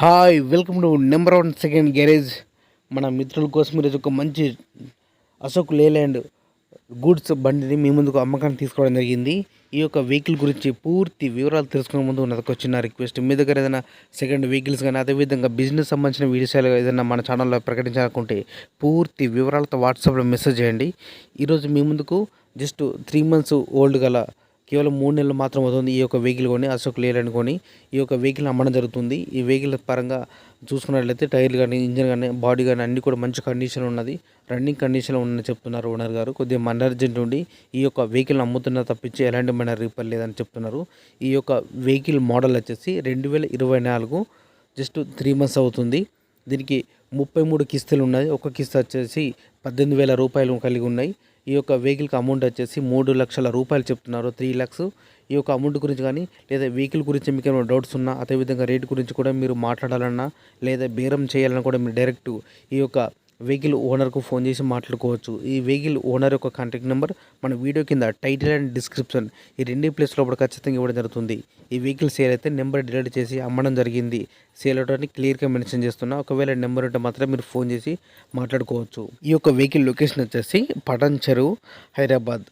Hi welcome to number 1 second garage. మన మిత్రుల కోసం ఈరోజు ఒక మంచి అశోక్ లేలాండ్ గూడ్స్ బండిని మీ ముందుకు అమ్మకానికి తీసుకోవడం జరిగింది. ఈ యొక్క వెహికల్ గురించి పూర్తి వివరాలు తెలుసుకునే ముందు నాకు ఒక చిన్న రిక్వెస్ట్, మీ దగ్గర ఏదైనా సెకండ్ వెహికల్స్ కానీ అదేవిధంగా బిజినెస్ సంబంధించిన వీడియోస్ ఏదైనా మన ఛానల్లో ప్రకటించాలనుకుంటే పూర్తి వివరాలతో వాట్సాప్లో మెసేజ్ చేయండి. ఈరోజు మీ ముందుకు జస్ట్ 3 months ఓల్డ్ గల కేవలం 3 నెలలు మాత్రం అవుతుంది ఈ యొక్క వెహికల్ కొని, అశోక్ లేలాండ్ కొని ఈ యొక్క వెహికల్ అమ్మడం జరుగుతుంది. ఈ వెహికల్ పరంగా చూసుకున్నట్లయితే టైర్లు కానీ, ఇంజన్ కానీ, బాడీ కానీ అన్నీ కూడా మంచి కండిషన్ ఉన్నది, రన్నింగ్ కండిషన్లో ఉందని చెప్తున్నారు ఓనర్ గారు. కొద్దిగా మన అర్జెంట్ ఉండి ఈ యొక్క వెహికల్ అమ్ముతున్న తప్పించి ఎలాంటి మన రీపర్ లేదని చెప్తున్నారు. ఈ యొక్క వెహికల్ మోడల్ వచ్చేసి 2024 జస్ట్ 3 months అవుతుంది. దీనికి 33 కిస్తులు ఉన్నాయి. ఒక కిస్తు వచ్చేసి 18,000 రూపాయలు కలిగి ఉన్నాయి. ఈ యొక్క వెహికల్కి అమౌంట్ వచ్చేసి 3 లక్షల రూపాయలు చెప్తున్నారు, 3 lakhs. ఈ యొక్క అమౌంట్ గురించి కానీ లేదా వెహికల్ గురించి మీకు ఏమైనా డౌట్స్ ఉన్నా, అదేవిధంగా రేట్ గురించి కూడా మీరు మాట్లాడాలన్నా లేదా బేరం చేయాలన్నా కూడా మీరు డైరెక్ట్ ఈ యొక్క వెహికల్ ఓనర్కు ఫోన్ చేసి మాట్లాడుకోవచ్చు. ఈ వెహికల్ ఓనర్ యొక్క కాంటాక్ట్ నెంబర్ మన వీడియో కింద టైటిల్ అండ్ డిస్క్రిప్షన్ ఈ 2 ప్లేస్ లోపల ఖచ్చితంగా ఇవ్వడం జరుగుతుంది. ఈ వెహికల్ సేల్ అయితే నెంబర్ డిలీట్ చేసి అమ్మడం జరిగింది, సేల్ అవడానికి క్లియర్గా మెన్షన్ చేస్తున్నా. ఒకవేళ నెంబర్ ఉంటే మాత్రం మీరు ఫోన్ చేసి మాట్లాడుకోవచ్చు. ఈ యొక్క వెహికల్ లొకేషన్ వచ్చేసి పటాన్ చెరువు, హైదరాబాద్.